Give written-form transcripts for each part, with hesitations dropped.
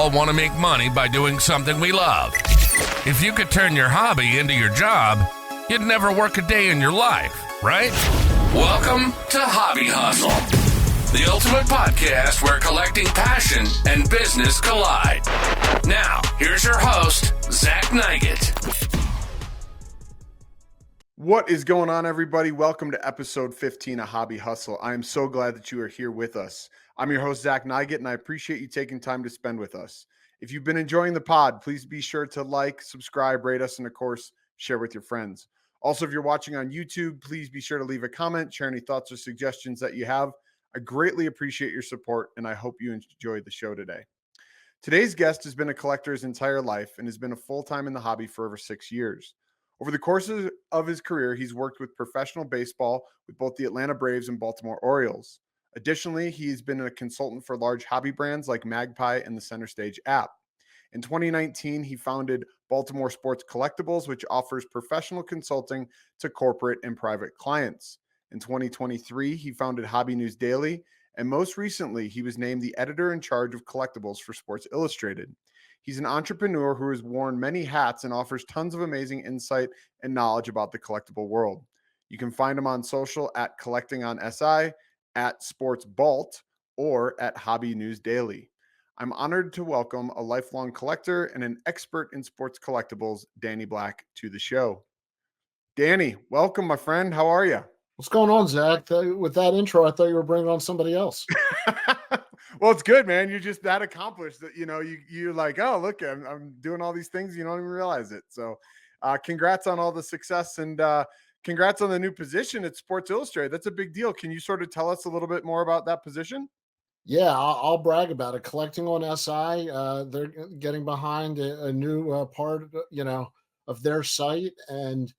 all want to make money by doing something we love. If you could turn your hobby into your job, you'd never work a day in your life, right? Welcome to Hobby Hustle, the ultimate podcast where collecting passion and business collide. Now, here's your host, Zach Nygett. What is going on, everybody? Welcome to episode 15 of Hobby Hustle. I am so glad that you are here with us. I'm your host, Zach Nygett, and I appreciate you taking time to spend with us. If you've been enjoying the pod, please be sure to like, subscribe, rate us, and of course, share with your friends. Also, if you're watching on YouTube, please be sure to leave a comment, share any thoughts or suggestions that you have. I greatly appreciate your support, and I hope you enjoyed the show today. Today's guest has been a collector his entire life and has been a full-time in the hobby for over 6 years. Over the course of his career, he's worked with professional baseball with both the Atlanta Braves and Baltimore Orioles. Additionally, he's been a consultant for large hobby brands like Magpie and the CenterStage app. In 2019, he founded Baltimore Sports Collectibles, which offers professional consulting to corporate and private clients. In 2023, he founded Hobby News Daily, and most recently, he was named the editor in charge of collectibles for Sports Illustrated. He's an entrepreneur who has worn many hats and offers tons of amazing insight and knowledge about the collectible world. You can find him on social at Collecting on SI, at Sports Balt, or at Hobby News Daily. I'm honored to welcome a lifelong collector and an expert in sports collectibles, Danny Black, to the show. Danny, welcome, my friend. How are you? What's going on, Zach? With that intro, I thought you were bringing on somebody else. Well, it's good, man. You're just that accomplished that, you're like, oh, look, I'm doing all these things. You don't even realize it. So congrats on all the success and congrats on the new position at Sports Illustrated. That's a big deal. Can you sort of tell us a little bit more about that position? Yeah, I'll brag about it. Collecting on SI, they're getting behind a new part, of their site, and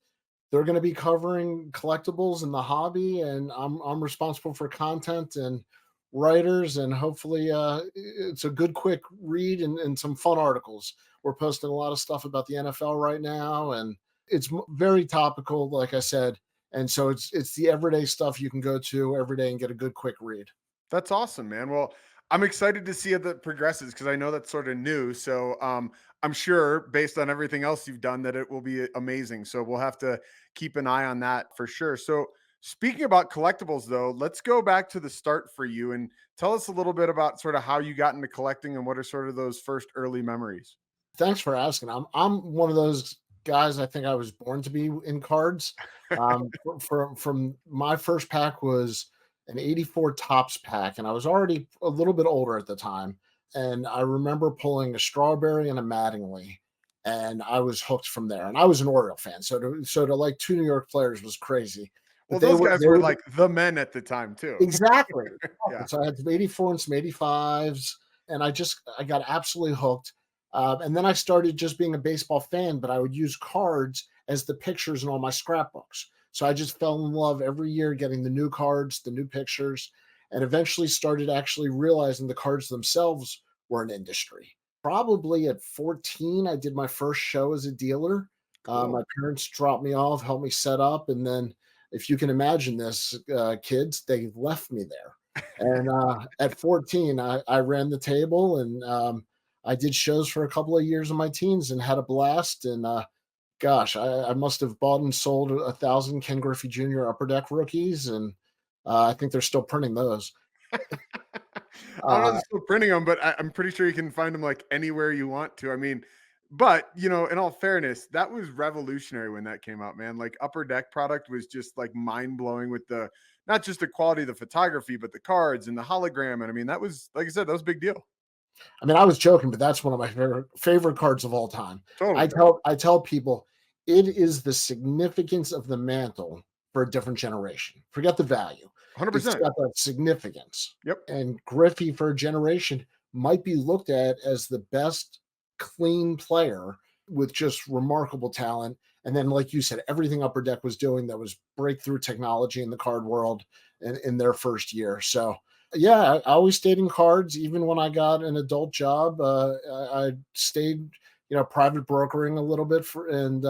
they're going to be covering collectibles in the hobby. And I'm responsible for content and writers, and hopefully it's a good, quick read and some fun articles. We're posting a lot of stuff about the NFL right now, and it's very topical, like I said. And so it's the everyday stuff you can go to every day and get a good, quick read. That's awesome, man. Well, I'm excited to see how that progresses because I know that's sort of new. So I'm sure based on everything else you've done that it will be amazing. So we'll have to keep an eye on that for sure. So speaking about collectibles, though, let's go back to the start for you and tell us a little bit about sort of how you got into collecting and what are sort of those first early memories. Thanks for asking. I'm one of those guys. I think I was born to be in cards. From my first pack was an 84 Topps pack, and I was already a little bit older at the time. And I remember pulling a Strawberry and a Mattingly, and I was hooked from there. And I was an Oriole fan, so to like two New York players was crazy. Well, those guys were like the men at the time too. Exactly. Yeah. So I had some 84 and some 85s, and I got absolutely hooked. And then I started just being a baseball fan, but I would use cards as the pictures in all my scrapbooks. So I just fell in love every year getting the new cards, the new pictures, and eventually started actually realizing the cards themselves were an industry. Probably at 14, I did my first show as a dealer. Cool. My parents dropped me off, helped me set up, and then if you can imagine this, kids, they left me there. And at 14, I ran the table, and I did shows for a couple of years in my teens and had a blast. And gosh, I must have bought and sold 1,000 Ken Griffey Jr. Upper Deck rookies, and I think they're still printing those. I don't know if they're still printing them, but I'm pretty sure you can find them like anywhere you want to. I mean, but in all fairness, that was revolutionary when that came out, man. Like Upper Deck product was just like mind blowing with not just the quality of the photography, but the cards and the hologram. And I mean, that was, like I said, that was a big deal. I mean, I was joking, but that's one of my favorite cards of all time. Totally. I tell people it is the significance of the mantle for a different generation. Forget the value. 100%. It's got that significance. Yep. And Griffey for a generation might be looked at as the best clean player with just remarkable talent. And then, like you said, everything Upper Deck was doing that was breakthrough technology in the card world in their first year. So yeah, I always stayed in cards. Even when I got an adult job, I stayed, private brokering a little bit and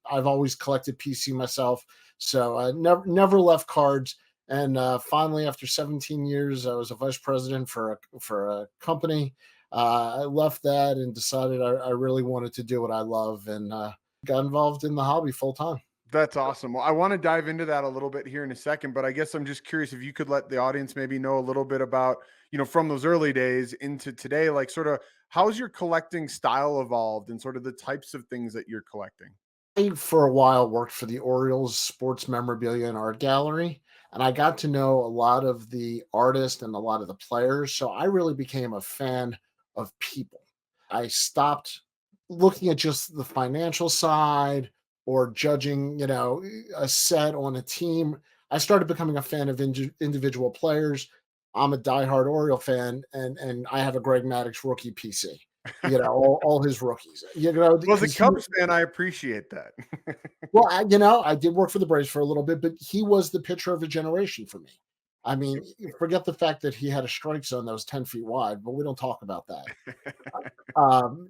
I've always collected PC myself. So I never left cards. And finally, after 17 years, I was a vice president for a company. I left that and decided I really wanted to do what I love, and got involved in the hobby full time. That's awesome. Well, I want to dive into that a little bit here in a second, but I guess I'm just curious if you could let the audience maybe know a little bit about, from those early days into today, like sort of how's your collecting style evolved and sort of the types of things that you're collecting? I, for a while, worked for the Orioles sports memorabilia and art gallery, and I got to know a lot of the artists and a lot of the players. So I really became a fan of people. I stopped looking at just the financial side or judging, a set on a team. I started becoming a fan of individual players. I'm a diehard Oriole fan, and I have a Greg Maddux rookie PC. All his rookies. Well, as a Because Cubs fan, I appreciate that. well, I did work for the Braves for a little bit, but he was the pitcher of a generation for me. I mean, forget the fact that he had a strike zone that was 10 feet wide, but we don't talk about that.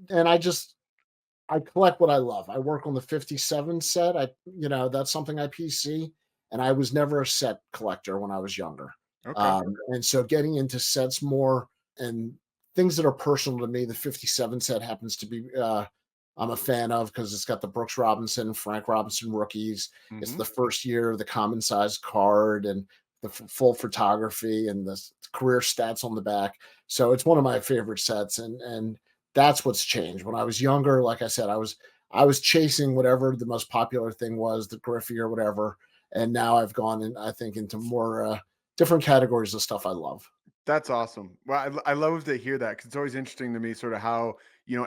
And I collect what I love. I work on the 57 set. That's something I PC, and I was never a set collector when I was younger. Okay. And so getting into sets more and things that are personal to me, the 57 set happens to be, I'm a fan of because it's got the Brooks Robinson, Frank Robinson rookies. It's the first year of the common size card and the full photography and the career stats on the back. So it's one of my favorite sets, and that's what's changed. When I was younger, like I said, I was chasing whatever the most popular thing was, the Griffey or whatever, and now I've gone in, I think, into more different categories of stuff I love. That's awesome. Well, I love to hear that because it's always interesting to me sort of how,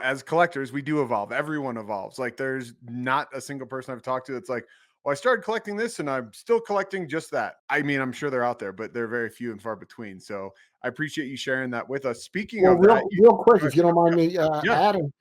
as collectors, we do evolve. Everyone evolves. Like there's not a single person I've talked to that's like, well, I started collecting this and I'm still collecting just that. I mean, I'm sure they're out there, but they're very few and far between. So I appreciate you sharing that with us. Speaking Well, of that, real quick, if you don't mind me yeah, adding,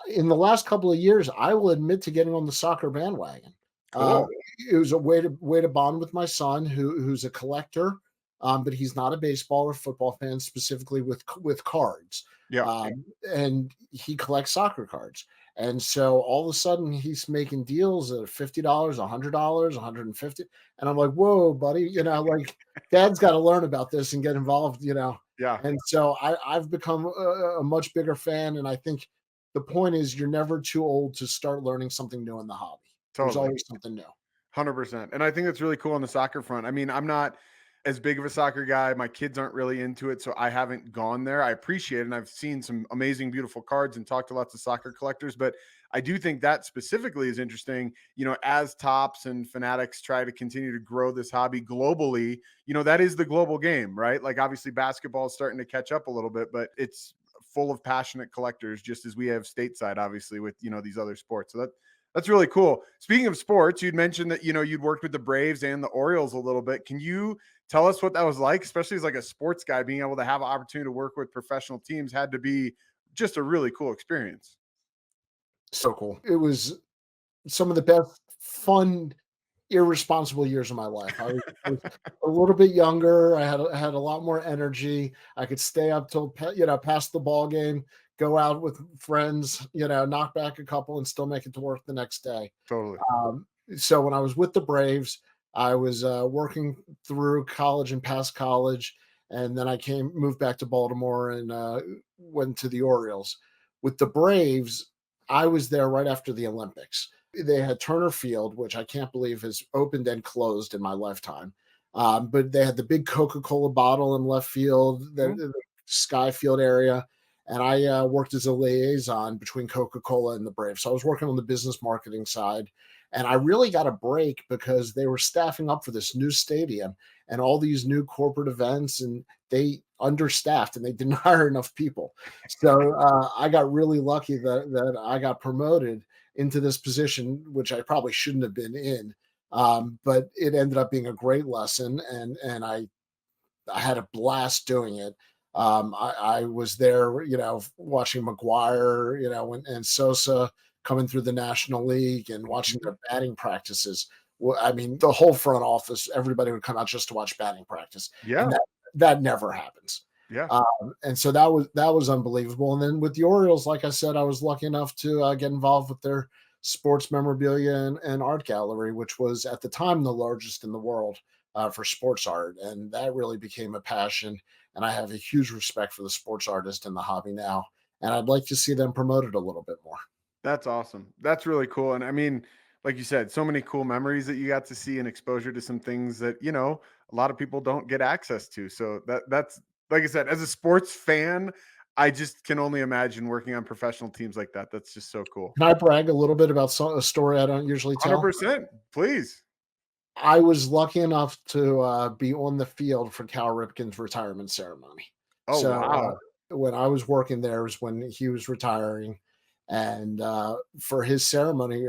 in the last couple of years, I will admit to getting on the soccer bandwagon. Uh, cool. it was a way to bond with my son, who's a collector, but he's not a baseball or football fan, specifically with cards. Yeah. And he collects soccer cards. And so all of a sudden he's making deals at $50, $100, 150. And I'm like, whoa, buddy, like dad's got to learn about this and get involved, Yeah. And so I've become a much bigger fan. And I think the point is you're never too old to start learning something new in the hobby. There's Totally. always something new. 100%. And I think that's really cool on the soccer front. I mean, I'm not as big of a soccer guy. My kids aren't really into it, so I haven't gone there. I appreciate it, and I've seen some amazing, beautiful cards and talked to lots of soccer collectors, but I do think that specifically is interesting, as Tops and Fanatics try to continue to grow this hobby globally, that is the global game, right? Like obviously basketball is starting to catch up a little bit, but it's full of passionate collectors, just as we have stateside, obviously, with, these other sports. So that's really cool. Speaking of sports, you'd mentioned that, you'd worked with the Braves and the Orioles a little bit. Can you tell us what that was like, especially as like a sports guy, being able to have an opportunity to work with professional teams had to be just a really cool experience. So cool. It was some of the best fun, irresponsible years of my life. I was a little bit younger. I had a lot more energy. I could stay up till past the ball game, go out with friends, knock back a couple, and still make it to work the next day. Totally. So when I was with the Braves, I was working through college and past college, and then I moved back to Baltimore and went to the Orioles. With the Braves, I was there right after the Olympics. They had Turner Field, which I can't believe has opened and closed in my lifetime. But they had the big Coca-Cola bottle in left field, the Sky Field area. And I worked as a liaison between Coca-Cola and the Braves. So I was working on the business marketing side. And I really got a break because they were staffing up for this new stadium and all these new corporate events, and they understaffed and they didn't hire enough people. So I got really lucky that I got promoted into this position, which I probably shouldn't have been in. But it ended up being a great lesson, and I had a blast doing it. I was there, watching McGuire, and Sosa coming through the National League and watching their batting practices. Well, I mean, the whole front office, everybody would come out just to watch batting practice. Yeah. And that never happens. Yeah. And so that was unbelievable. And then with the Orioles, like I said, I was lucky enough to get involved with their sports memorabilia and art gallery, which was at the time the largest in the world. for sports art, and that really became a passion. And I have a huge respect for the sports artist in the hobby now, and I'd like to see them promoted a little bit more. That's awesome. That's really cool. And I mean, like you said, so many cool memories that you got to see and exposure to some things that, a lot of people don't get access to. So that's like I said, as a sports fan, I just can only imagine working on professional teams like that. That's just so cool. Can I brag a little bit about a story I don't usually tell? 100%. Please. I was lucky enough to be on the field for Cal Ripken's retirement ceremony. Oh, So wow. when I was working there was when he was retiring, and for his ceremony,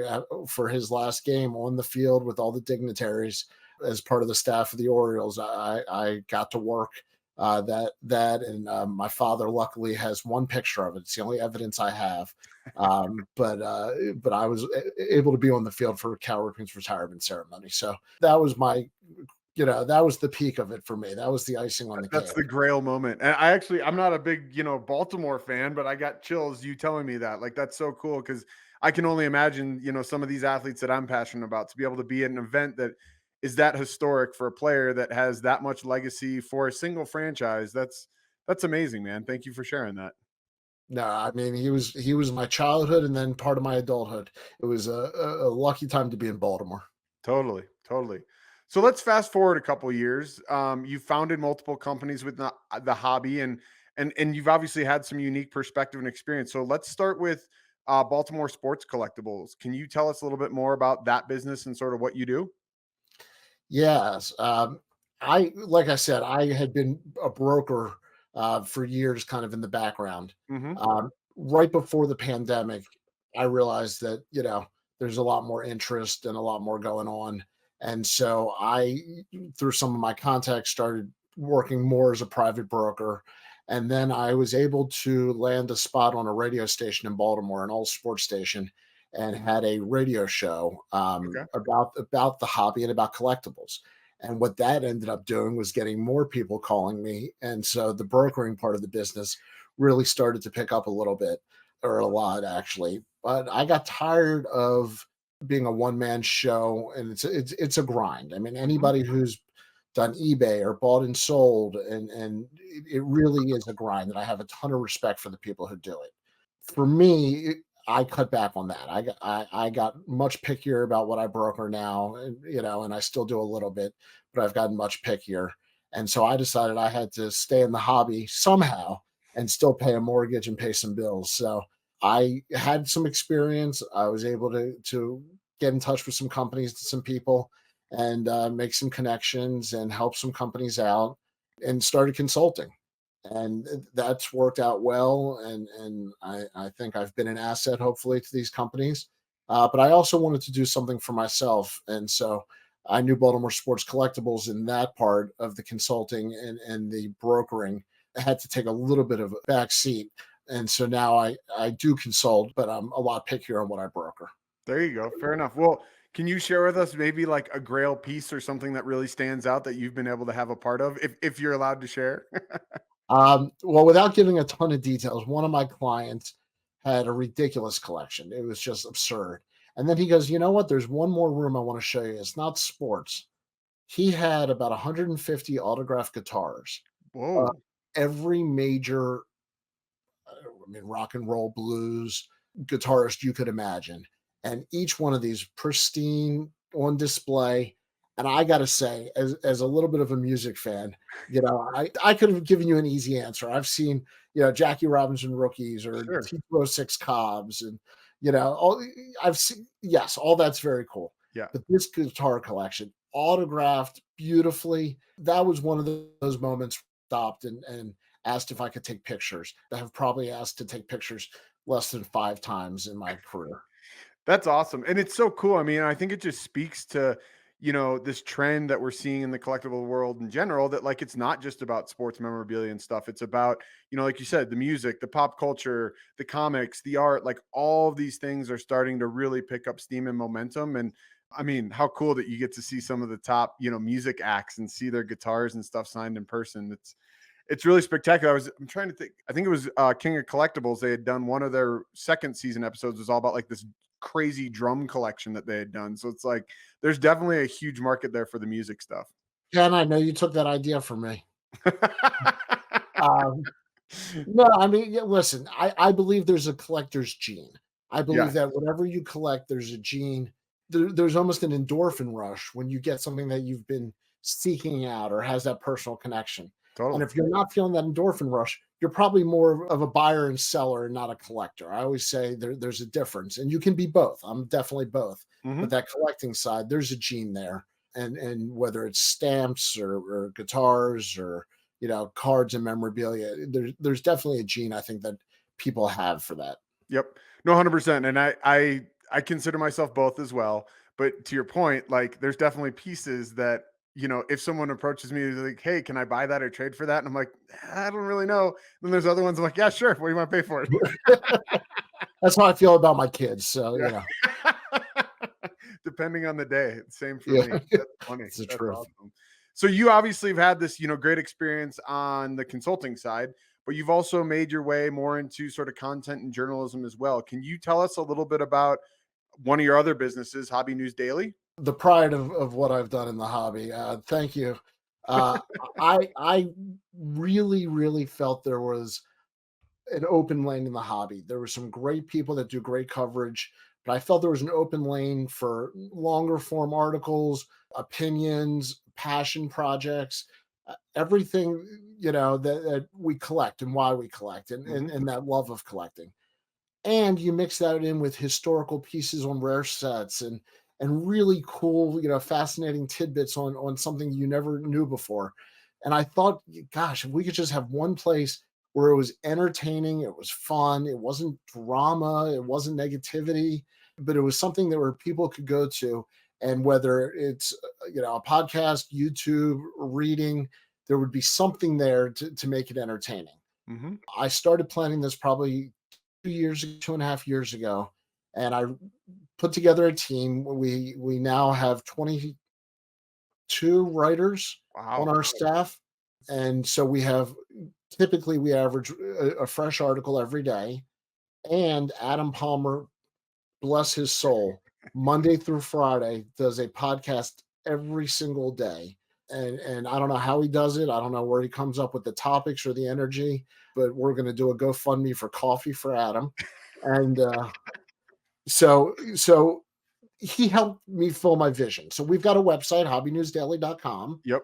for his last game on the field with all the dignitaries as part of the staff of the Orioles, I got to work and my father luckily has one picture of it. It's the only evidence I have. But I was able to be on the field for Cal Ripken's retirement ceremony. So that was that was the peak of it for me. That was the icing on the That's cake. the grail moment. And I'm not a big, Baltimore fan, but I got chills you telling me that. Like, that's so cool because I can only imagine, some of these athletes that I'm passionate about to be able to be at an event that is that historic for a player that has that much legacy for a single franchise. That's amazing, man. Thank you for sharing that. No, I mean he was my childhood and then part of my adulthood. It was a lucky time to be in Baltimore. Totally, totally. So let's fast forward a couple years. You founded multiple companies with the hobby, and you've obviously had some unique perspective and experience. So let's start with Baltimore Sports Collectibles. Can you tell us a little bit more about that business and sort of what you do? Yes. I like I said, I had been a broker for years, kind of in the background. Hmm. Right before the pandemic, I realized that there's a lot more interest and a lot more going on, and so I, through some of my contacts, started working more as a private broker, and then I was able to land a spot on a radio station in Baltimore, an all sports station, and had a radio show Okay. about the hobby and about collectibles. And what that ended up doing was getting more people calling me. And so the brokering part of the business really started to pick up a little bit, or a lot actually. But I got tired of being a one man show, and it's a grind. I mean, Mhm. anybody who's done eBay or bought and sold, and it really is a grind. And I have a ton of respect for the people who do it. For me, I cut back on that. I got much pickier about what I broker now, and I still do a little bit, but I've gotten much pickier. And so I decided I had to stay in the hobby somehow and still pay a mortgage and pay some bills. So I had some experience. I was able to get in touch with some companies, some people, and make some connections and help some companies out, and started consulting, and that's worked out well. And I think I've been an asset, hopefully, to these companies. But I also wanted to do something for myself, and so I knew Baltimore Sports Collectibles in that part of the consulting and the brokering had to take a little bit of a back seat. And so now I do consult, but I'm a lot pickier on what I broker. There you go. Fair enough. Well, can you share with us maybe like a grail piece or something that really stands out that you've been able to have a part of, if you're allowed to share? Well, without giving a ton of details, one of my clients had a ridiculous collection. It was just absurd. And then he goes, "You know what? There's one more room I want to show you. It's not sports." He had about 150 autographed guitars, uh, Whoa. every major, rock and roll, blues guitarist you could imagine. And each one of these pristine on display. And I got to say, as a little bit of a music fan, I could have given you an easy answer. I've seen, Jackie Robinson rookies or Sure. T206 Cobbs, and, I've seen, yes, all that's very cool. Yeah. But this guitar collection, autographed beautifully, that was one of those moments. Stopped and asked if I could take pictures. I have probably asked to take pictures less than 5 times in my career. That's awesome. And it's so cool. I mean, I think it just speaks to, this trend that we're seeing in the collectible world in general, that like it's not just about sports memorabilia and stuff. It's about, like you said, the music, the pop culture, the comics, the art, like all of these things are starting to really pick up steam and momentum. And I mean, how cool that you get to see some of the top, music acts and see their guitars and stuff signed in person. It's really spectacular. I'm trying to think. I think it was King of Collectibles. They had done one of their second season episodes was all about like this crazy drum collection that they had done. So it's like there's definitely a huge market there for the music stuff. Ken, I know you took that idea from me. Um, no, I mean, yeah, listen, I believe there's a collector's gene. I believe Yes, that whatever you collect, there's a gene. There's almost an endorphin rush when you get something that you've been seeking out or has that personal connection. And totally. if you're not feeling that endorphin rush, you're probably more of a buyer and seller and not a collector. I always say there's a difference, and you can be both. I'm definitely both, but Mhm. that collecting side, there's a gene there, and whether it's stamps or guitars or cards and memorabilia, there's definitely a gene I think that people have for that. Yep. No, 100%. And I consider myself both as well. But to your point, like there's definitely pieces that, if someone approaches me like, "Hey, can I buy that or trade for that?" And I'm like, I don't really know. Then there's other ones I'm like, "Yeah, sure. What do you want to pay for it?" That's how I feel about my kids. So Yeah. Depending on the day. Same for yeah, me. That's funny. it's the That's truth. awesome. So you obviously have had this, great experience on the consulting side, but you've also made your way more into sort of content and journalism as well. Can you tell us a little bit about one of your other businesses, Hobby News Daily? The pride of what I've done in the hobby. Thank you. Uh, I really felt there was an open lane in the hobby. There were some great people that do great coverage, but I felt there was an open lane for longer form articles, opinions, passion projects, everything that we collect and why we collect, and, and Mhm. and that love of collecting. And you mix that in with historical pieces on rare sets and really cool, fascinating tidbits on something you never knew before. And I thought, gosh, if we could just have one place where it was entertaining, it was fun, it wasn't drama, it wasn't negativity, but it was something that where people could go to. And whether it's a podcast, YouTube, reading, there would be something there to make it entertaining. Mhm. I started planning this probably 2 years, 2.5 years ago, and I put together a team. We now have 22 writers on Wow. our staff, and so typically we average a fresh article every day. And Adam Palmer, bless his soul, Monday through Friday does a podcast every single day. And I don't know how he does it. I don't know where he comes up with the topics or the energy, but we're going to do a GoFundMe for coffee for Adam. And so he helped me fill my vision. So we've got a website, hobbynewsdaily.com. Yep.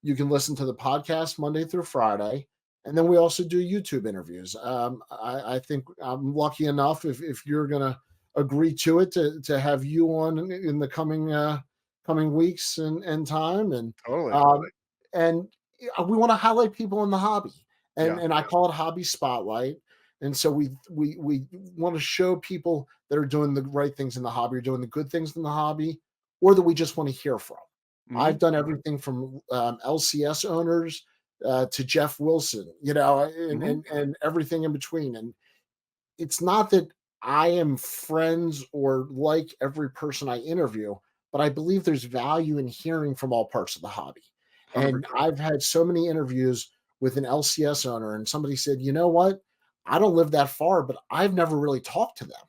You can listen to the podcast Monday through Friday. And then we also do YouTube interviews. I think I'm lucky enough if you're going to agree to it to have you on in the coming weeks and time. Totally. And we want to highlight people in the hobby. And Yeah. and I call it Hobby Spotlight. And so we want to show people that are doing the right things in the hobby, or doing the good things in the hobby, or that we just want to hear from. Mhm. I've done everything from LCS owners to Jeff Wilson, Mhm. and everything in between. And it's not that I am friends or like every person I interview, but I believe there's value in hearing from all parts of the hobby. And 100%. I've had so many interviews with an LCS owner, and somebody said, you know what? I don't live that far, but I've never really talked to them.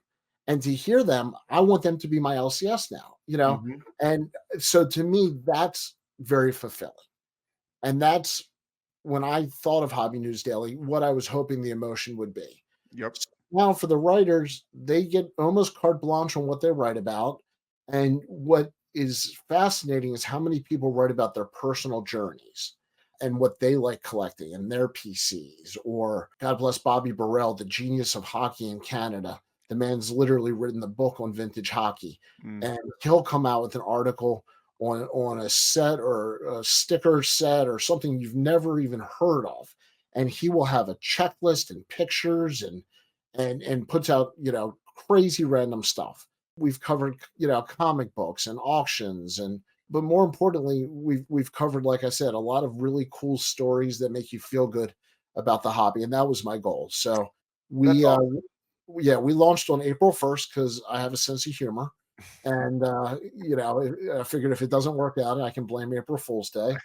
And to hear them, I want them to be my LCS now. Mhm. And so to me, that's very fulfilling. And that's when I thought of Hobby News Daily, what I was hoping the emotion would be. Yep. Now, for the writers, they get almost carte blanche on what they write about. And what is fascinating is how many people write about their personal journeys and what they like collecting and their PCs. Or, God bless Bobby Burrell, the genius of hockey in Canada. The man's literally written the book on vintage hockey. Mm. And he'll come out with an article on a set or a sticker set or something you've never even heard of. And he will have a checklist and pictures and puts out crazy random stuff. We've covered comic books and auctions, and but more importantly, we've covered, like I said, a lot of really cool stories that make you feel good about the hobby, and that was my goal. So That's we awesome. yeah, we launched on April 1st because I have a sense of humor. And I figured if it doesn't work out, I can blame April Fool's Day.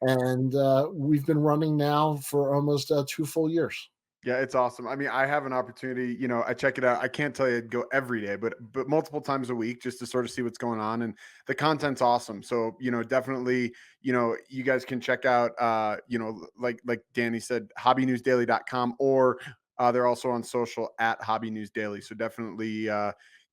And we've been running now for almost 2 full years. Yeah, it's awesome. I mean, I have an opportunity, I check it out. I can't tell you I'd go every day, but multiple times a week just to sort of see what's going on. And the content's awesome. So, definitely, you guys can check out like Danny said, hobbynewsdaily.com, or they're also on social at Hobby News Daily. So definitely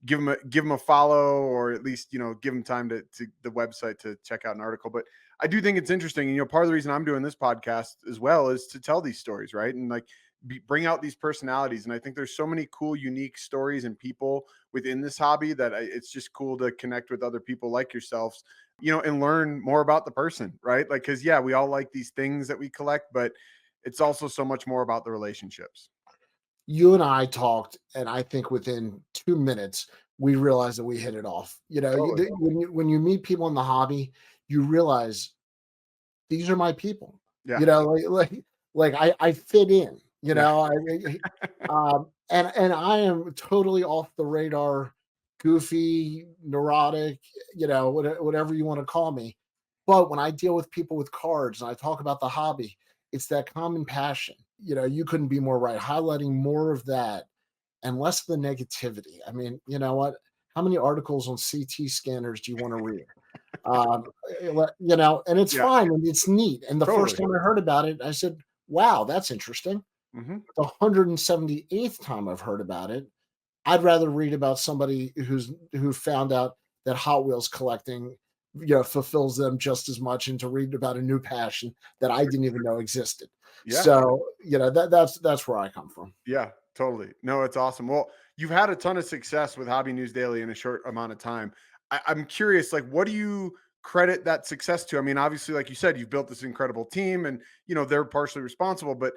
give them a follow, or at least, give them time to the website to check out an article. But I do think it's interesting. Part of the reason I'm doing this podcast as well is to tell these stories, right? And like, bring out these personalities. And I think there's so many cool, unique stories and people within this hobby that it's just cool to connect with other people like yourselves, and learn more about the person, right? Like, cause yeah, we all like these things that we collect, but it's also so much more about the relationships. You and I talked, and I think within 2 minutes, we realized that we hit it off. Totally. When you meet people in the hobby, you realize these are my people. Yeah. Like I fit in. Yeah. And I am totally off the radar, goofy, neurotic, whatever you want to call me. But when I deal with people with cards and I talk about the hobby, it's that common passion. You couldn't be more right. Highlighting more of that and less of the negativity. I mean, you know what? How many articles on CT scanners do you want to read? Um, and it's Yeah. fine and it's neat. And the first Totally. time I heard about it, I said, wow, that's interesting. Hmm. The 178th time I've heard about it, I'd rather read about somebody who found out that Hot Wheels collecting, fulfills them just as much, and to read about a new passion that I didn't even know existed. Yeah. So, that's where I come from. Yeah, totally. No, it's awesome. Well, you've had a ton of success with Hobby News Daily in a short amount of time. I'm curious, like, what do you credit that success to? I mean, obviously, like you said, you've built this incredible team, and they're partially responsible. But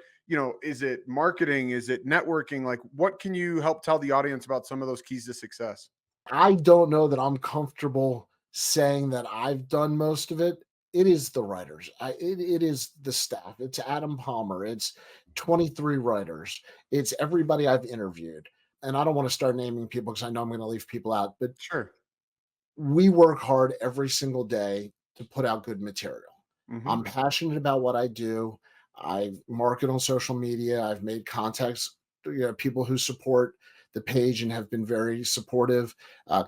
is it marketing? Is it networking? Like, what can you help tell the audience about some of those keys to success? I don't know that I'm comfortable saying that I've done most of it. It is the writers. It is the staff. It's Adam Palmer. It's 23 writers. It's everybody I've interviewed. And I don't want to start naming people because I know I'm going to leave people out, but Sure. we work hard every single day to put out good material. Hmm. I'm passionate about what I do. I market on social media. I've made contacts, people who support the page and have been very supportive.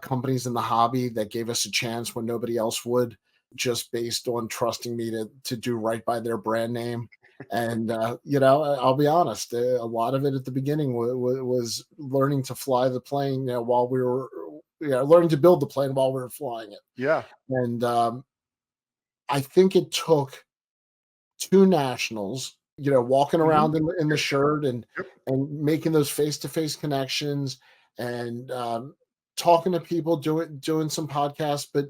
Companies in the hobby that gave us a chance when nobody else would, just based on trusting me to do right by their brand name. And I'll be honest, a lot of it at the beginning was learning to fly the plane, while we were, learning to build the plane while we were flying it. Yeah. And I think it took 2 nationals, walking Hmm. around in the shirt Yep. and making those face-to-face connections and, talking to people, doing some podcasts, but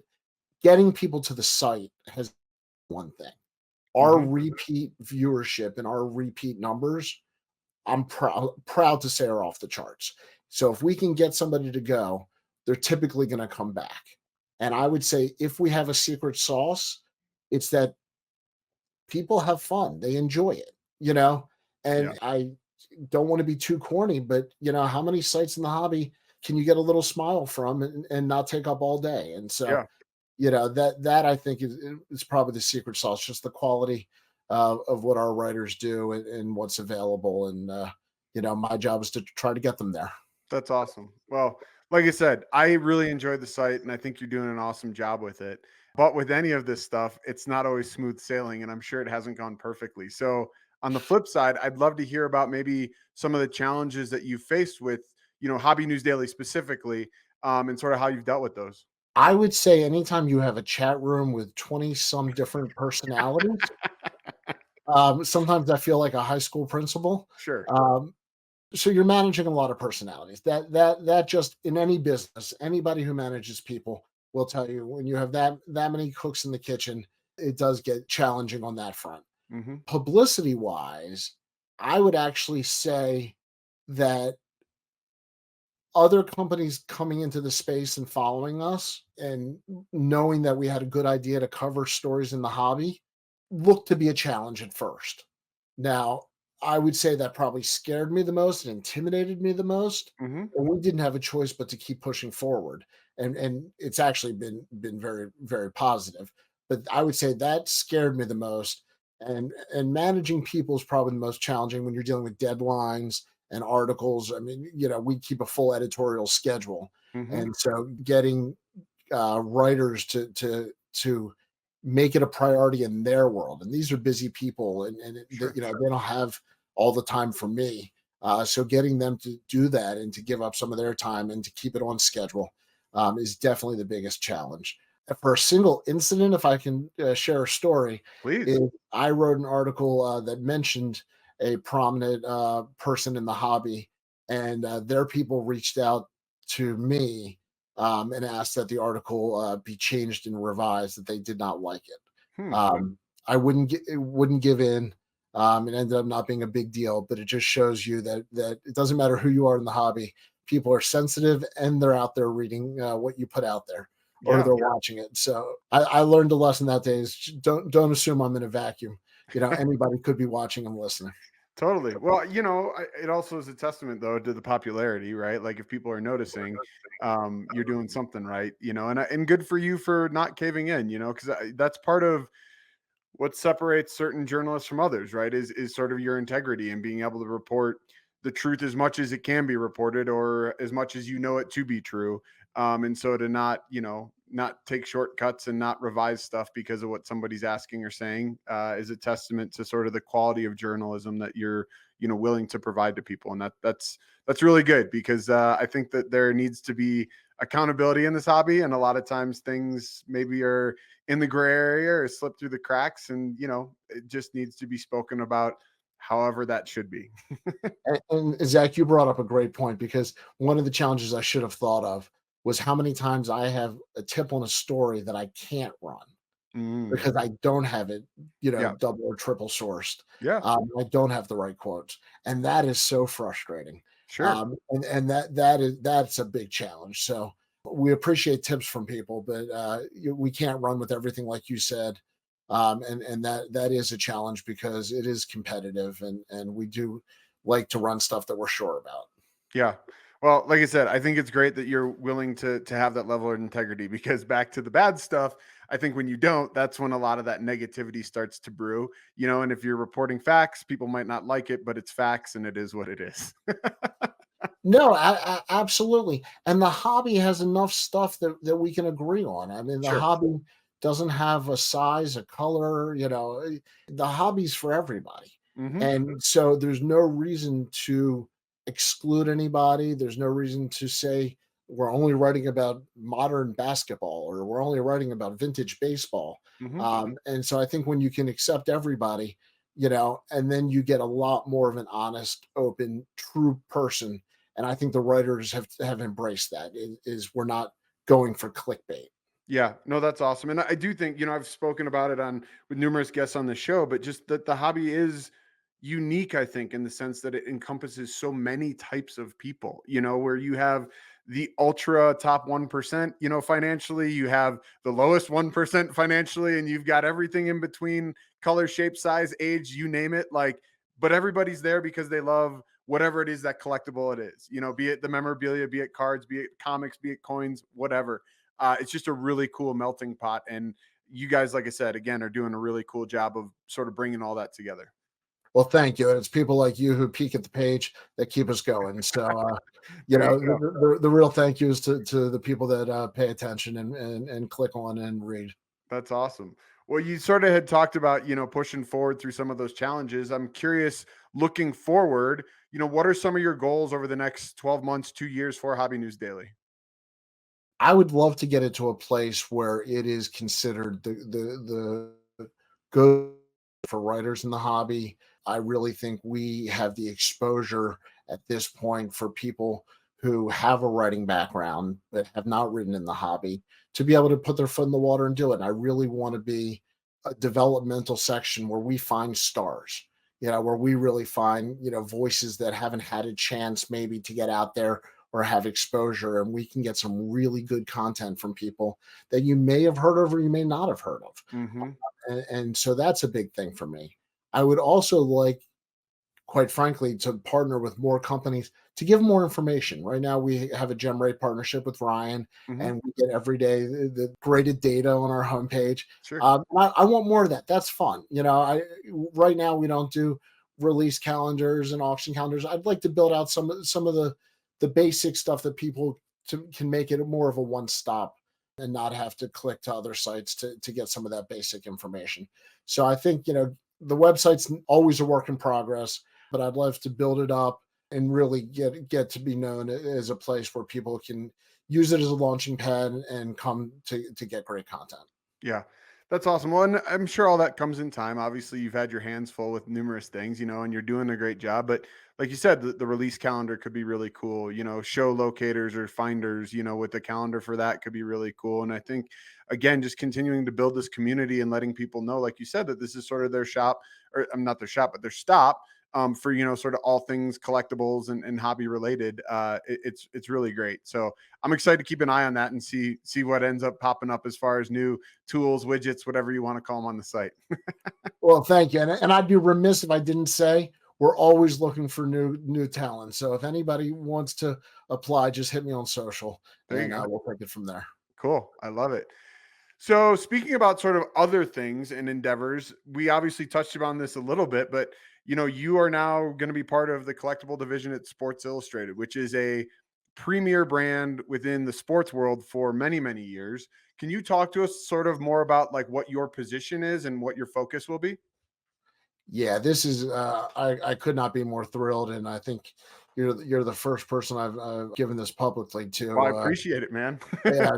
getting people to the site has one thing. Our Hmm. repeat viewership and our repeat numbers, I'm proud to say, are off the charts. So if we can get somebody to go, they're typically gonna come back. And I would say if we have a secret sauce, it's that people have fun. They enjoy it. Yeah. And I don't want to be too corny, but how many sites in the hobby can you get a little smile from and not take up all day? And so, Yeah. that I think is probably the secret sauce, just the quality of what our writers do and what's available. And my job is to try to get them there. That's awesome. Well, like I said, I really enjoyed the site, and I think you're doing an awesome job with it. But with any of this stuff, it's not always smooth sailing, and I'm sure it hasn't gone perfectly. So, on the flip side, I'd love to hear about maybe some of the challenges that you faced with, Hobby News Daily specifically, and sort of how you've dealt with those. I would say anytime you have a chat room with 20 some different personalities, sometimes I feel like a high school principal. Sure. Um, so you're managing a lot of personalities. That just in any business, anybody who manages people will tell you when you have that many cooks in the kitchen, it does get challenging on that front. Hmm. Publicity wise, I would actually say that other companies coming into the space and following us and knowing that we had a good idea to cover stories in the hobby looked to be a challenge at first. Now, I would say that probably scared me the most and intimidated me the most. Hmm. And we didn't have a choice but to keep pushing forward. And it's actually been very, very positive. But I would say that scared me the most And managing people is probably the most challenging when you're dealing with deadlines and articles. I mean, we keep a full editorial schedule, Mhm. and so getting writers to make it a priority in their world. And these are busy people, Sure. they don't have all the time for me. So getting them to do that and to give up some of their time and to keep it on schedule is definitely the biggest challenge. For a single incident, if I can share a story, Please. is I wrote an article that mentioned a prominent person in the hobby, and their people reached out to me and asked that the article be changed and revised, that they did not like it. Hmm. I wouldn't give in. It ended up not being a big deal, but it just shows you that it doesn't matter who you are in the hobby. People are sensitive, and they're out there reading what you put out there, or Yeah. they're watching it. So I learned a lesson that day: is don't assume I'm in a vacuum. Anybody could be watching and listening. Totally. Well, it also is a testament though to the popularity, right? Like if people are noticing, you're doing something right, and good for you for not caving in, because that's part of what separates certain journalists from others, right? Is sort of your integrity and being able to report the truth as much as it can be reported, or as much as it to be true. And so to not take shortcuts and not revise stuff because of what somebody's asking or saying is a testament to sort of the quality of journalism that you're willing to provide to people. And that's really good, because I think that there needs to be accountability in this hobby, and a lot of times things maybe are in the gray area or slip through the cracks, and it just needs to be spoken about however that should be. And Zach, you brought up a great point, because one of the challenges I should have thought of was how many times I have a tip on a story that I can't run Mm, because I don't have it, yeah, double or triple sourced. yeah, I don't have the right quotes, and that is so frustrating. sure. And that's a big challenge. So we appreciate tips from people, but we can't run with everything, like you said. And that is a challenge, because it is competitive, and we do like to run stuff that we're sure about. Yeah. Well, like I said, I think it's great that you're willing to have that level of integrity, because back to the bad stuff, I think when you don't, that's when a lot of that negativity starts to brew, and if you're reporting facts, people might not like it, but it's facts and it is what it is. No, absolutely. And the hobby has enough stuff that we can agree on. I mean, the Sure. hobby doesn't have a size, a color, the hobby's for everybody. Hmm. And so there's no reason to exclude anybody. There's no reason to say we're only writing about modern basketball, or we're only writing about vintage baseball. Hmm. And so I think when you can accept everybody, and then you get a lot more of an honest, open, true person. And I think the writers have embraced that. Is we're not going for clickbait. Yeah, no, that's awesome. And I do think, I've spoken about it on with numerous guests on the show, but just that the hobby is unique, I think, in the sense that it encompasses so many types of people, where you have the ultra top 1%, financially, you have the lowest 1% financially, and you've got everything in between: color, shape, size, age, you name it. Like, but everybody's there because they love whatever it is that collectible it is, be it the memorabilia, be it cards, be it comics, be it coins, whatever. It's just a really cool melting pot. And you guys, like I said, again, are doing a really cool job of sort of bringing all that together. Well, thank you. And it's people like you who peek at the page that keep us going. So, There you go. the real thank you is to the people that pay attention and click on and read. That's awesome. Well, you sort of had talked about, pushing forward through some of those challenges. I'm curious, looking forward, what are some of your goals over the next 12 months, 2 years for Hobby News Daily? I would love to get it to a place where it is considered the good for writers in the hobby. I really think we have the exposure at this point for people who have a writing background but have not written in the hobby to be able to put their foot in the water and do it. And I really want to be a developmental section where we find stars, where we really find, voices that haven't had a chance maybe to get out there or have exposure, and we can get some really good content from people that you may have heard of or you may not have heard of. Hmm. And so that's a big thing for me. I would also like quite frankly, to partner with more companies to give more information. Right now, we have a GemRate partnership with Ryan, Mhm. and we get every day the graded data on our homepage. Sure. I want more of that. That's fun. Right now we don't do release calendars and auction calendars. I'd like to build out some of the basic stuff that people can make it more of a one stop and not have to click to other sites to get some of that basic information. So I think the website's always a work in progress, but I'd love to build it up and really get to be known as a place where people can use it as a launching pad and come to get great content. Yeah, that's awesome. Well, and I'm sure all that comes in time. Obviously, you've had your hands full with numerous things, and you're doing a great job. But like you said, the release calendar could be really cool. Show locators or finders, with the calendar for that could be really cool. And I think, again, just continuing to build this community and letting people know, like you said, that this is sort of their shop, or not their shop, but their stop. For sort of all things collectibles and hobby related, it's really great. So I'm excited to keep an eye on that and see what ends up popping up as far as new tools, widgets, whatever you want to call them on the site. Well, thank you, and I'd be remiss if I didn't say we're always looking for new talent. So if anybody wants to apply, just hit me on social, There you and go. we'll take it from there. Cool. I love it. So speaking about sort of other things and endeavors, we obviously touched upon this a little bit, but you are now going to be part of the collectible division at Sports Illustrated, which is a premier brand within the sports world for many, many years. Can you talk to us sort of more about like what your position is and what your focus will be? Yeah, this is I could not be more thrilled, and I think you're the first person I've given this publicly Well, I to. appreciate it, man. Yeah,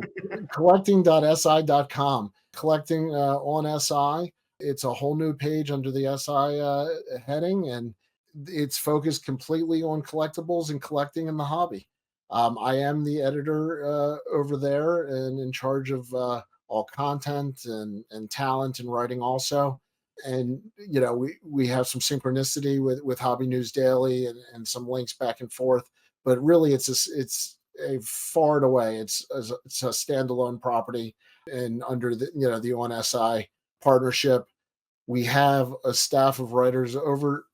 collecting.si.com. Collecting on SI. It's a whole new page under the SI heading, and it's focused completely on collectibles and collecting in the hobby. I am the editor over there and in charge of all content and talent and writing also. And we have some synchronicity with Hobby News Daily and some links back and forth. But really, it's a far and away it's a standalone property, and under the On SI partnership, we have a staff of writers, over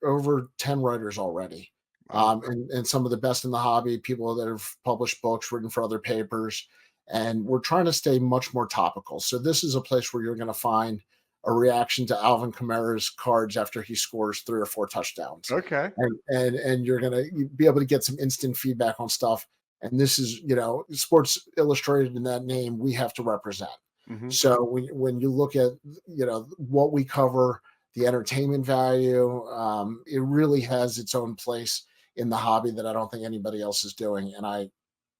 10 writers already. Wow. And some of the best in the hobby, people that have published books, written for other papers, and we're trying to stay much more topical. So this is a place where you're going to find a reaction to Alvin Kamara's cards after he scores 3 or 4 touchdowns, Okay. and you're going to be able to get some instant feedback on stuff. And this is, Sports Illustrated, in that name, we have to represent. Mm-hmm. So when you look at what we cover, the entertainment value, it really has its own place in the hobby that I don't think anybody else is doing. And I,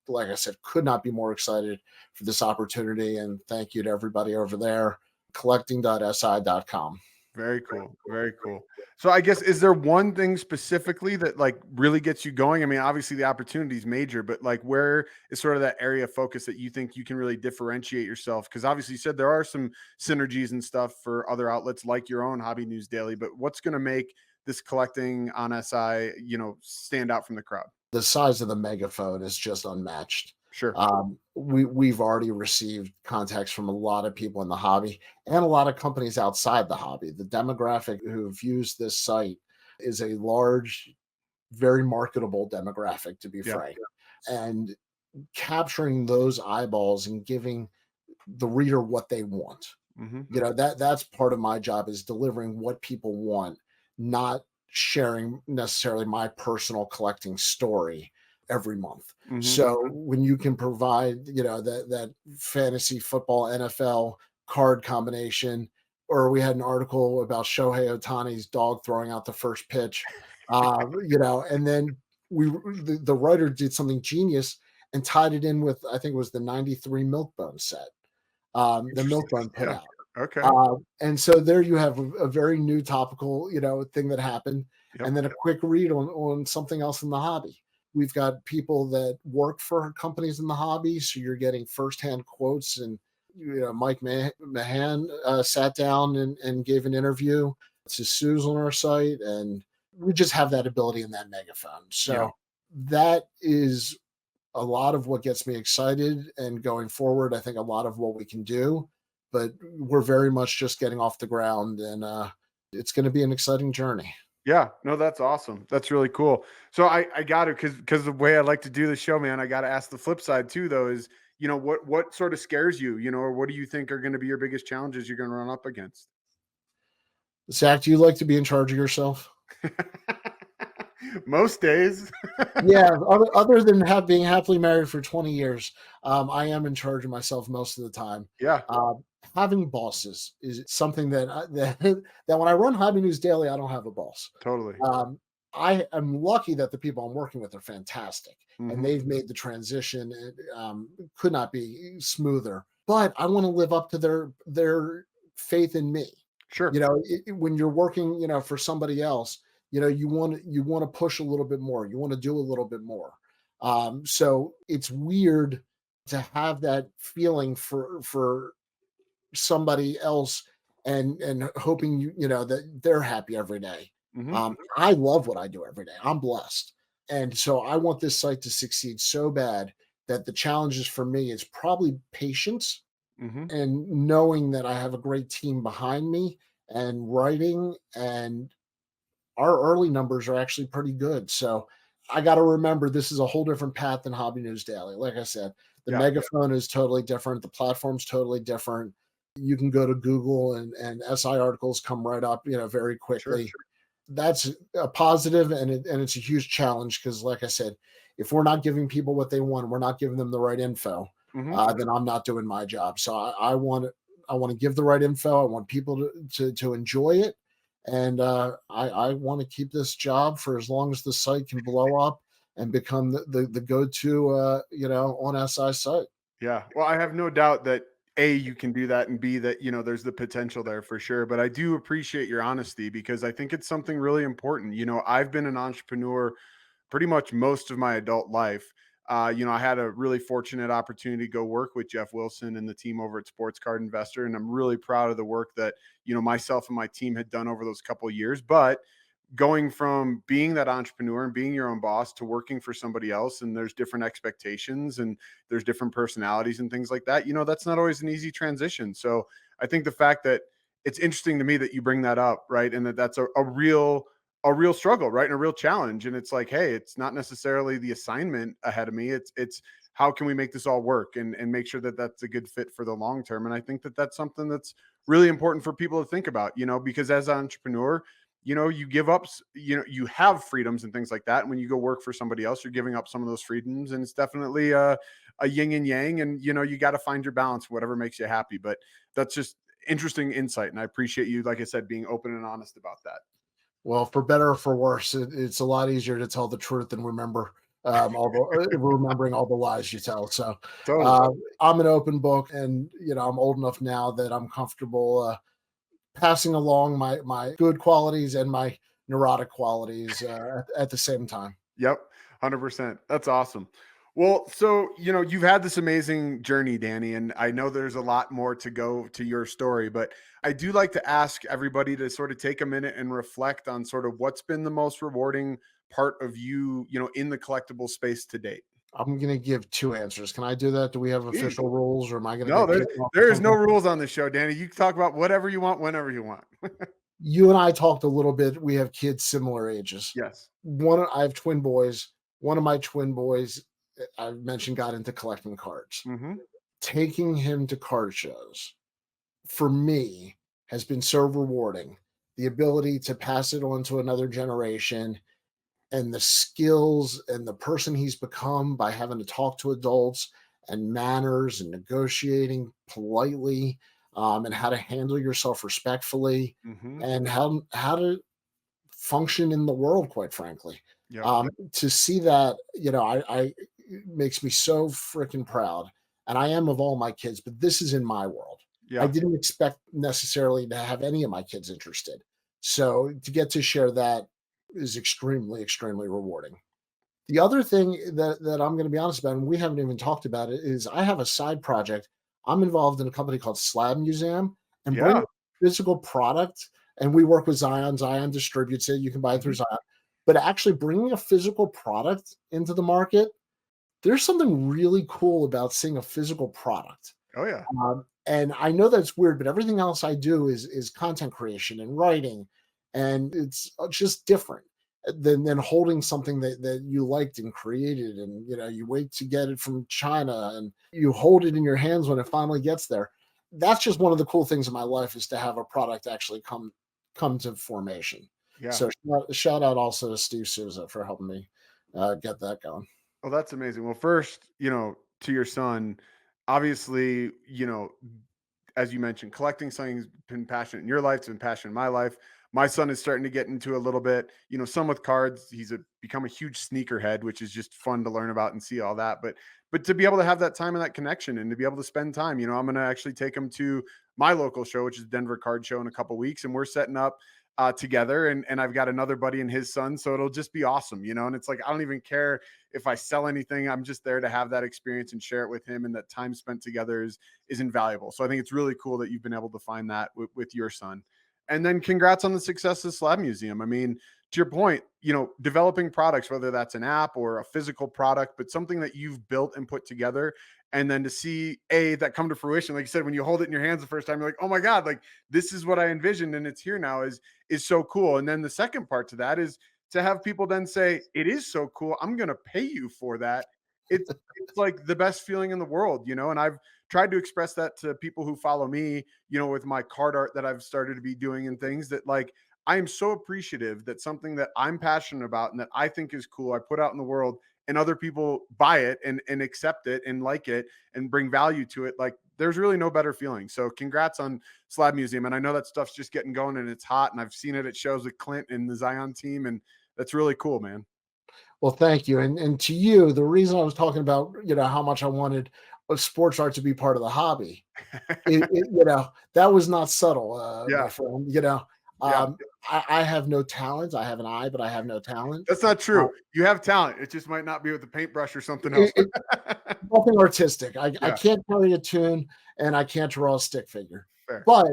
like I said, could not be more excited for this opportunity. And thank you to everybody over there, collecting.si.com. Very cool. Very cool. So I guess, is there one thing specifically that like really gets you going? I mean, obviously the opportunity is major, but like where is sort of that area of focus that you think you can really differentiate yourself? Because obviously you said there are some synergies and stuff for other outlets like your own Hobby News Daily, but what's going to make this collecting on SI, stand out from the crowd? The size of the megaphone is just unmatched. Sure. We've already received contacts from a lot of people in the hobby and a lot of companies outside the hobby. The demographic who've used this site is a large, very marketable demographic, to be Yeah. frank. And capturing those eyeballs and giving the reader what they want. Mm-hmm. That's part of my job, is delivering what people want, not sharing necessarily my personal collecting story every month. Mm-hmm. So when you can provide, that fantasy football NFL card combination, or we had an article about Shohei Otani's dog throwing out the first pitch, and then the writer did something genius and tied it in with, I think it was the 93 Milkbone set, the Milkbone put Yeah. out. Okay. And so there you have a very new topical, thing that happened, Yep. and then a quick read on something else in the hobby. We've got people that work for companies in the hobby, so you're getting firsthand quotes. And Mike Mahan sat down and gave an interview to Suze on our site, and we just have that ability in that megaphone. So that is a lot of what gets me excited. And going forward, I think a lot of what we can do, but we're very much just getting off the ground, and it's going to be an exciting journey. Yeah, no, that's awesome. That's really cool. So I got to, because the way I like to do the show, man, I got to ask the flip side too, though, is, what sort of scares you, or what do you think are going to be your biggest challenges you're going to run up against? Zach, do you like to be in charge of yourself? Most days. Yeah, other than being happily married for 20 years, I am in charge of myself most of the time. Yeah, Having bosses is something that when I run Hobby News Daily, I don't have a boss. totally. Um, I am lucky that the people I'm working with are fantastic, and Hmm. they've made the transition. Could not be smoother. But I want to live up to their faith in me. Sure. When you're working, for somebody else, you want to push a little bit more. You want to do a little bit more. So it's weird to have that feeling for somebody else and hoping that they're happy every day. Hmm. I love what I do every day. I'm blessed. And so I want this site to succeed so bad that the challenges for me is probably patience Hmm. and knowing that I have a great team behind me and writing, and our early numbers are actually pretty good. So I got to remember this is a whole different path than Hobby News Daily. Like I said, the Yeah. megaphone is totally different. The platform's totally different. You can go to Google and SI articles come right up, very Sure. quickly. That's a positive, and it's a huge challenge because, like I said, if we're not giving people what they want, we're not giving them the right info, Hmm. then I'm not doing my job. So I want to give the right info. I want people to enjoy it, and I want to keep this job for as long as the site can blow up and become the go to on SI site. Yeah. Well, I have no doubt that A, you can do that, and B, that, there's the potential there for sure. But I do appreciate your honesty because I think it's something really important. I've been an entrepreneur pretty much most of my adult life. I had a really fortunate opportunity to go work with Jeff Wilson and the team over at Sports Card Investor, and I'm really proud of the work that myself and my team had done over those couple of years. But going from being that entrepreneur and being your own boss to working for somebody else, and there's different expectations and there's different personalities and things like that, that's not always an easy transition. So I think the fact that it's interesting to me that you bring that up, right, and that's a real struggle, right, and a real challenge. And it's like, hey, it's not necessarily the assignment ahead of me, it's how can we make this all work and make sure that that's a good fit for the long term. And I think that that's something that's really important for people to think about, because as an entrepreneur, you give up, you have freedoms and things like that. And when you go work for somebody else, you're giving up some of those freedoms. And it's definitely a yin and yang. And, you got to find your balance, whatever makes you happy. But that's just interesting insight. And I appreciate you, like I said, being open and honest about that. Well, for better or for worse, it's a lot easier to tell the truth than remembering all the lies you tell. So Totally. I'm an open book, and I'm old enough now that I'm comfortable passing along my good qualities and my neurotic qualities at the same time. Yep. 100%. That's awesome. Well, so, you've had this amazing journey, Danny, and I know there's a lot more to go to your story, but I do like to ask everybody to sort of take a minute and reflect on sort of what's been the most rewarding part of you, in the collectible space to date. I'm going to give two answers. Can I do that? Do we have Please. official rules, or am I going to No, get there, kicked off or there is no something? rules on this show, Danny. You can talk about whatever you want, whenever you want. You and I talked a little bit. We have kids similar ages. Yes. I have twin boys. One of my twin boys, I mentioned, got into collecting cards. Hmm. Taking him to card shows for me has been so rewarding. The ability to pass it on to another generation, and the skills and the person he's become by having to talk to adults, and manners and negotiating politely, and how to handle yourself respectfully, Hmm. and how to function in the world, quite frankly. Yep. To see that, I it makes me so freaking proud. And I am of all my kids, but this is in my world. I Yeah. didn't expect necessarily to have any of my kids interested. So to get to share that is extremely, extremely rewarding. The other thing that I'm going to be honest about, and we haven't even talked about it, is I have a side project. I'm involved in a company called Slab Museum, and Yeah. bring physical product. And we work with Zion. Zion distributes it. You can buy it through Mhm. Zion. But actually bringing a physical product into the market, there's something really cool about seeing a physical product. Oh, yeah. And I know that's weird, but everything else I do is content creation and writing. and it's just different than holding something that you liked and created, and you wait to get it from China and you hold it in your hands when it finally gets there. That's just one of the cool things in my life, is to have a product actually come to formation. Yeah. So shout out also to Steve Souza for helping me get that going. Oh, that's amazing. Well, first, to your son, obviously, as you mentioned, collecting something's been passionate in your life, it's been passionate in my life. My son is starting to get into a little bit, some with cards. He's become a huge sneakerhead, which is just fun to learn about and see all that. But to be able to have that time and that connection, and to be able to spend time, I'm going to actually take him to my local show, which is Denver Card Show, in a couple weeks, and we're setting up together, and I've got another buddy and his son, so it'll just be awesome, and it's like, I don't even care if I sell anything. I'm just there to have that experience and share it with him, and that time spent together is invaluable. So I think it's really cool that you've been able to find that with your son. And then congrats on the success of the Slab Museum. I mean, to your point, developing products, whether that's an app or a physical product, but something that you've built and put together, and then to see that come to fruition, like you said, when you hold it in your hands the first time, you're like, oh my God, like this is what I envisioned and it's here now, is so cool. And then the second part to that is to have people then say, it is so cool, I'm going to pay you for that. It's like the best feeling in the world, and I've tried to express that to people who follow me, with my card art that I've started to be doing and things, that like, I am so appreciative that something that I'm passionate about and that I think is cool, I put out in the world, and other people buy it and accept it and like it and bring value to it. Like, there's really no better feeling. So congrats on Slab Museum. And I know that stuff's just getting going and it's hot, and I've seen it at shows with Clint and the Zion team, and that's really cool, man. Well, thank you. And to you, the reason I was talking about, how much I wanted sports art to be part of the hobby, that was not subtle, Yeah. my friend. Yeah. I have no talent. I have an eye, but I have no talent. That's not true. You have talent. It just might not be with a paintbrush or something else. Nothing artistic. I Yeah. can't carry a tune, and I can't draw a stick figure. Fair. But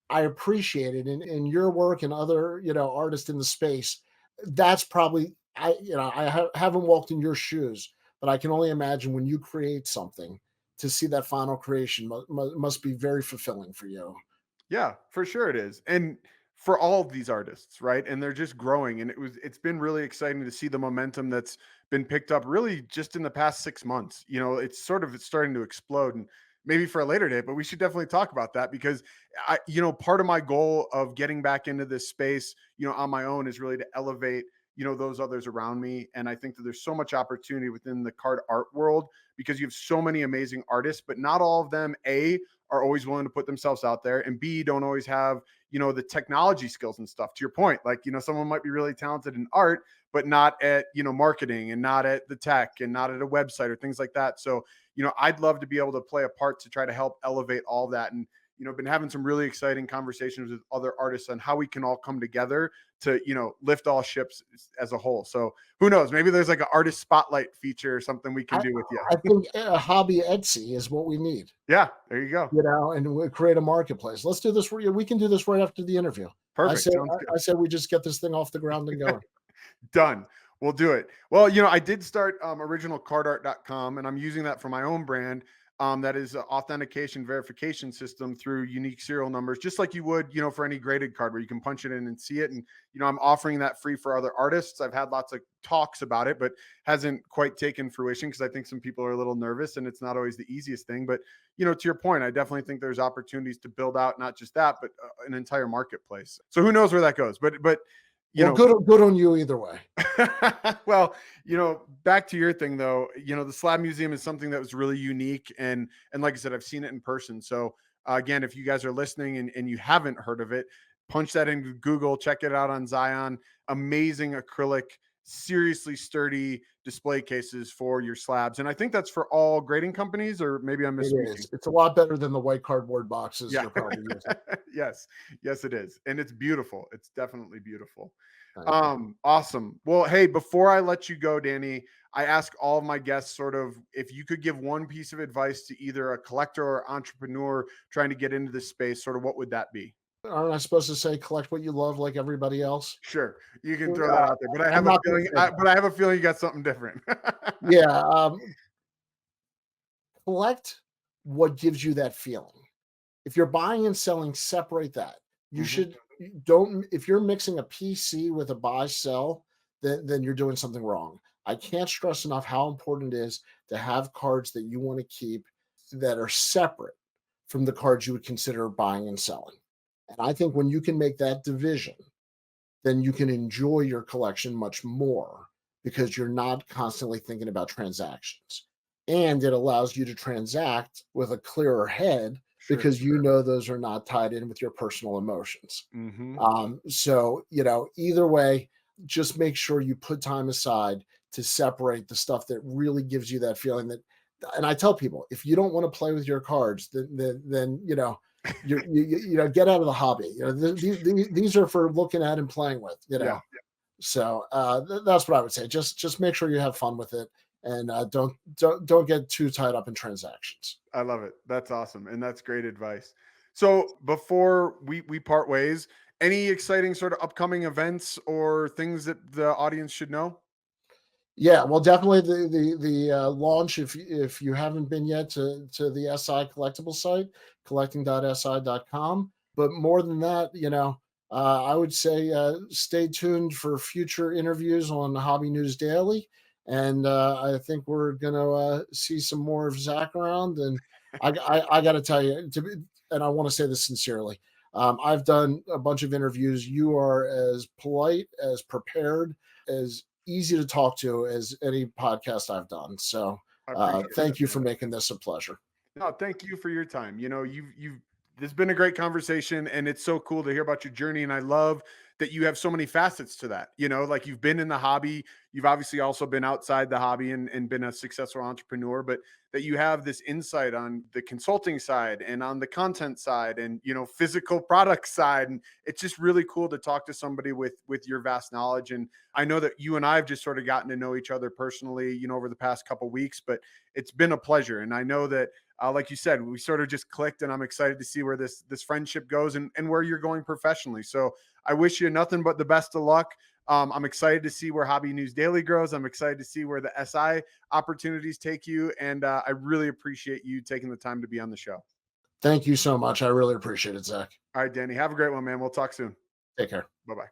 I appreciate it in your work and other, artists in the space. That's probably, I haven't walked in your shoes, but I can only imagine when you create something, to see that final creation must be very fulfilling for you. Yeah, for sure it is. And for all of these artists, right? And they're just growing. And it's been really exciting to see the momentum that's been picked up really just in the past 6 months. It's starting to explode, and maybe for a later date, but we should definitely talk about that, because part of my goal of getting back into this space, on my own, is really to elevate, those others around me. And I think that there's so much opportunity within the card art world, because you have so many amazing artists, but not all of them, are always willing to put themselves out there, and B, don't always have, the technology skills and stuff. To your point, like, someone might be really talented in art, but not at, marketing, and not at the tech, and not at a website or things like that. So, I'd love to be able to play a part to try to help elevate all that. And, been having some really exciting conversations with other artists on how we can all come together to, lift all ships as a whole. So who knows, maybe there's like an artist spotlight feature or something we can do with you. I think a hobby Etsy is what we need. Yeah, there you go. And we'll create a marketplace. Let's do this. We can do this right after the interview. Perfect. I said we just get this thing off the ground and going. Done. We'll do it. Well, I did start originalcardart.com, and I'm using that for my own brand. That is an authentication verification system through unique serial numbers, just like you would, for any graded card, where you can punch it in and see it. And, I'm offering that free for other artists. I've had lots of talks about it, but hasn't quite taken fruition, because I think some people are a little nervous, and it's not always the easiest thing. But, to your point, I definitely think there's opportunities to build out not just that, but an entire marketplace. So who knows where that goes, but good on you either way. Well, back to your thing though, the Slab Museum is something that was really unique. And like I said, I've seen it in person. So again, if you guys are listening and you haven't heard of it, punch that into Google, check it out on Zion. Amazing acrylic, seriously sturdy display cases for your slabs. And I think that's for all grading companies, or maybe I'm misspeaking. It's a lot better than the white cardboard boxes you're probably using. Yes, it is. And it's beautiful. It's definitely beautiful. Awesome. Well, hey, before I let you go, Danny, I ask all of my guests sort of, if you could give one piece of advice to either a collector or entrepreneur trying to get into this space, sort of what would that be? Aren't I supposed to say collect what you love like everybody else? Sure, you can throw that out there, but I have a feeling you got something different. Yeah. Collect what gives you that feeling. If you're buying and selling, separate that. You should if you're mixing a PC with a buy sell, then you're doing something wrong. I can't stress enough how important it is to have cards that you want to keep that are separate from the cards you would consider buying and selling. And I think when you can make that division, then you can enjoy your collection much more because you're not constantly thinking about transactions. And it allows you to transact with a clearer head because you know those are not tied in with your personal emotions. So, either way, just make sure you put time aside to separate the stuff that really gives you that feeling that, and I tell people, if you don't want to play with your cards, then you get out of the hobby. These are for looking at and playing with, So that's what I would say. Just make sure you have fun with it, and don't get too tied up in transactions. I love it. That's awesome, and that's great advice. So before we part ways, any exciting sort of upcoming events or things that the audience should know? Yeah, well, definitely the launch, if you haven't been yet, to the SI Collectibles site, collecting.si.com. But more than that, I would say stay tuned for future interviews on Hobby News Daily. And I think we're going to see some more of Zach around. And I got to tell you, and I want to say this sincerely, I've done a bunch of interviews. You are as polite, as prepared, as easy to talk to as any podcast I've done. So thank you for making this a pleasure. No, thank you for your time. This has been a great conversation, and it's so cool to hear about your journey. And I love that you have so many facets to that. Like you've been in the hobby, you've obviously also been outside the hobby and been a successful entrepreneur, but that you have this insight on the consulting side and on the content side and, physical product side. And it's just really cool to talk to somebody with your vast knowledge. And I know that you and I have just sort of gotten to know each other personally, over the past couple of weeks, but it's been a pleasure. And I know that, like you said, we sort of just clicked, and I'm excited to see where this friendship goes and where you're going professionally. So I wish you nothing but the best of luck. I'm excited to see where Hobby News Daily grows. I'm excited to see where the SI opportunities take you. And I really appreciate you taking the time to be on the show. Thank you so much. I really appreciate it, Zach. All right, Danny, have a great one, man. We'll talk soon. Take care. Bye-bye.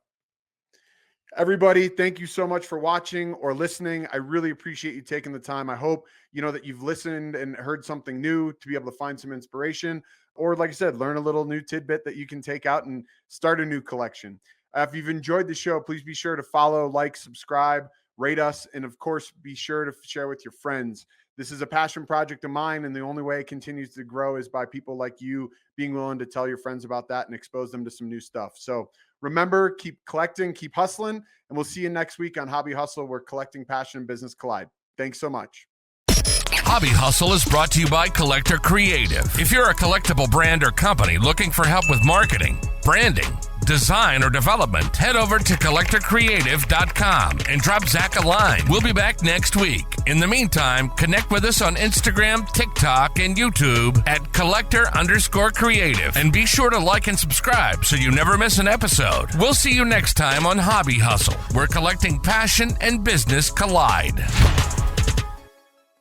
Everybody, thank you so much for watching or listening. I really appreciate you taking the time. I hope, that you've listened and heard something new to be able to find some inspiration, or like I said, learn a little new tidbit that you can take out and start a new collection. If you've enjoyed the show, please be sure to follow, like, subscribe, rate us, and of course, be sure to share with your friends. This is a passion project of mine, and the only way it continues to grow is by people like you being willing to tell your friends about that and expose them to some new stuff. So remember, keep collecting, keep hustling, and we'll see you next week on Hobby Hustle, where collecting, passion, and business collide. Thanks so much. Hobby Hustle is brought to you by Collector Creative. If you're a collectible brand or company looking for help with marketing, branding, design, or development, head over to collectorcreative.com and drop Zach a line. We'll be back next week. In the meantime, connect with us on Instagram, TikTok, and YouTube at collector_creative. And be sure to like and subscribe so you never miss an episode. We'll see you next time on Hobby Hustle, where collecting, passion, and business collide.